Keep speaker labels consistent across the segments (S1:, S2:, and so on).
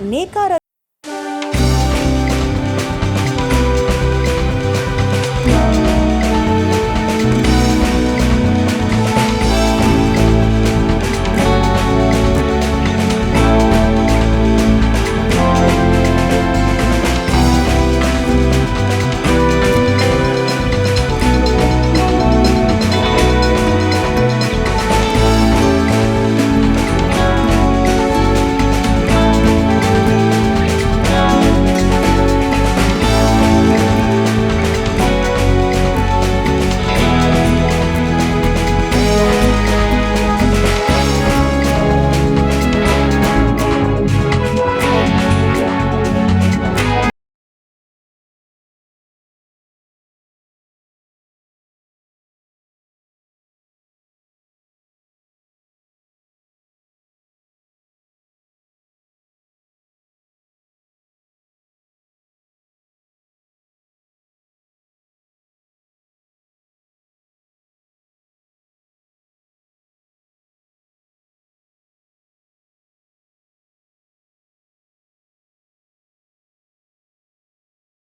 S1: ನೇಕಾರ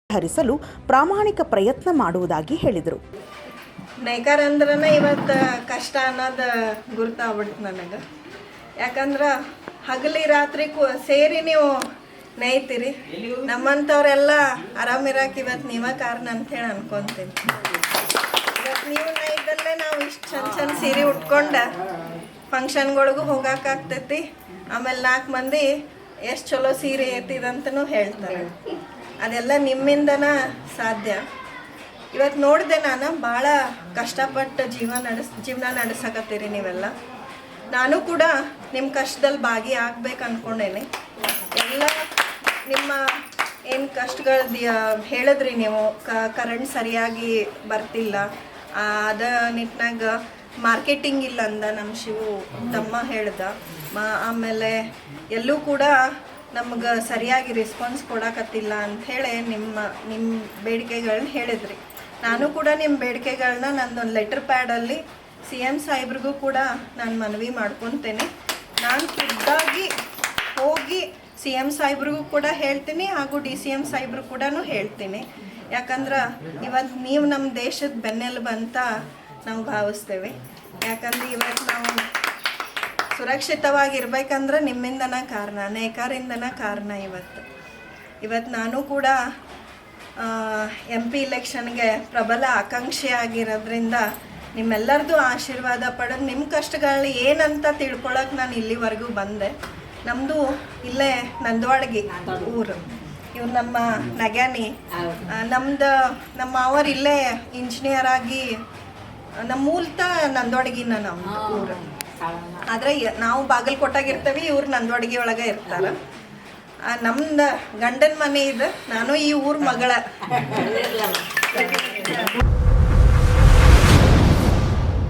S1: ಹರಿಸಲು ಪ್ರಾಮಾಣಿಕ ಪ್ರಯತ್ನ ಮಾಡುವುದಾಗಿ ಹೇಳಿದರು.
S2: ನೇಕಾರ ಅಂದ್ರೆ ಇವತ್ತು ಕಷ್ಟ ಅನ್ನೋದು ಗುರ್ತಾಗ್ಬಿಡ್ತು ನನಗೆ. ಯಾಕಂದ್ರೆ ಹಗಲಿ ರಾತ್ರಿ ಸೇರಿ ನೀವು ನೇಯ್ತೀರಿ. ನಮ್ಮಂಥವ್ರೆಲ್ಲ ಆರಾಮಿರಕ್ಕೆ ಇವತ್ತು ನೀವೇ ಕಾರಣ ಅಂಥೇಳಿ ಅನ್ಕೊತೀನಿ. ಇವತ್ತು ನೀವು ನೇಯ್ದಲ್ಲೇ ನಾವು ಇಷ್ಟು ಚಂದ ಸೀರೆ ಉಟ್ಕೊಂಡು ಫಂಕ್ಷನ್ಗಳಿಗೂ ಹೋಗೋಕ್ಕಾಗ್ತೈತಿ. ಆಮೇಲೆ 4 ಮಂದಿ ಎಷ್ಟು ಚಲೋ ಸೀರೆ ಏತಿದಂತನೂ ಹೇಳ್ತಾರೆ. ಅದೆಲ್ಲ ನಿಮ್ಮಿಂದನ ಸಾಧ್ಯ. ಇವತ್ತು ನೋಡಿದೆ ನಾನು ಭಾಳ ಕಷ್ಟಪಟ್ಟು ಜೀವನ ನಡೆಸಕತ್ತೀರಿ ನೀವೆಲ್ಲ. ನಾನು ಕೂಡ ನಿಮ್ಮ ಕಷ್ಟದಲ್ಲಿ ಭಾಗಿಯಾಗಬೇಕು ಅಂದ್ಕೊಂಡೇನೆ. ಎಲ್ಲ ನಿಮ್ಮ ಏನು ಕಷ್ಟಗಳು ಹೇಳಿದ್ರಿ ನೀವು. ಕರೆಂಟ್ ಸರಿಯಾಗಿ ಬರ್ತಿಲ್ಲ, ಅದ ನಿಟ್ಟಿನಾಗ ಮಾರ್ಕೆಟಿಂಗ್ ಇಲ್ಲ ಅಂದ ನಮ್ಮ ಶಿವು ತಮ್ಮ ಹೇಳ್ದ. ಆಮೇಲೆ ಎಲ್ಲೂ ಕೂಡ ನಮ್ಗೆ ಸರಿಯಾಗಿ ರೆಸ್ಪಾನ್ಸ್ ಕೊಡಕತ್ತಿಲ್ಲ ಅಂಥೇಳಿ ನಿಮ್ಮ ಬೇಡಿಕೆಗಳನ್ನ ಹೇಳಿದ್ರಿ. ನಾನು ಕೂಡ ನಿಮ್ಮ ಬೇಡಿಕೆಗಳನ್ನ ನಂದೊಂದು ಲೆಟರ್ ಪ್ಯಾಡಲ್ಲಿ CM ಸಾಹೇಬ್ರಿಗೂ ಕೂಡ ನಾನು ಮನವಿ ಮಾಡ್ಕೊತೇನೆ. ನಾನು ಖುದ್ದಾಗಿ ಹೋಗಿ CM ಸಾಹೇಬ್ರಿಗೂ ಕೂಡ ಹೇಳ್ತೀನಿ, ಹಾಗೂ DCM ಸಾಹೇಬ್ರು ಕೂಡ ಹೇಳ್ತೀನಿ. ಯಾಕಂದ್ರೆ ಇವತ್ತು ನೀವು ನಮ್ಮ ದೇಶದ ಬೆನ್ನೆಲುಬು ಅಂತ ನಾವು ಭಾವಿಸ್ತೇವೆ. ಯಾಕಂದ್ರೆ ಇವತ್ತು ನಾವು ಸುರಕ್ಷಿತವಾಗಿರ್ಬೇಕಂದ್ರೆ ನಿಮ್ಮಿಂದನ ಕಾರಣ, ನೇಕಾರಿಂದನ ಕಾರಣ. ಇವತ್ತು ನಾನು ಕೂಡ MP ಇಲೆಕ್ಷನ್ಗೆ ಪ್ರಬಲ ಆಕಾಂಕ್ಷಿಯಾಗಿರೋದ್ರಿಂದ ನಿಮ್ಮೆಲ್ಲರದು ಆಶೀರ್ವಾದ ಪಡೆದು ನಿಮ್ಮ ಕಷ್ಟಗಳನ್ನ ಏನಂತ ತಿಳ್ಕೊಳಕ್ಕೆ ನಾನು ಇಲ್ಲಿವರೆಗೂ ಬಂದೆ. ನಮ್ಮದು ಇಲ್ಲೇ ನಂದವಾಡಗಿ ಊರು. ಇವ್ರು ನಮ್ಮ ನಗ್ಯಾನಿ. ನಮ್ಮ ಅವರು ಇಲ್ಲೇ ಇಂಜಿನಿಯರ್ ಆಗಿ ನಮ್ಮ ಮೂಲತಃ ನಂದವಾಡಗಿನ ನಮ್ಮ ಊರು. ಆದರೆ ನಾವು ಬಾಗಲಕೋಟಾಗಿರ್ತೀವಿ, ಇವ್ರು ನಂದವಾಡಗಿ ಒಳಗೆ ಇರ್ತಾರೆ. ನಮ್ದು ಗಂಡನ ಮನೆ ಇದೆ, ನಾನು ಈ ಊರ ಮಗಳ.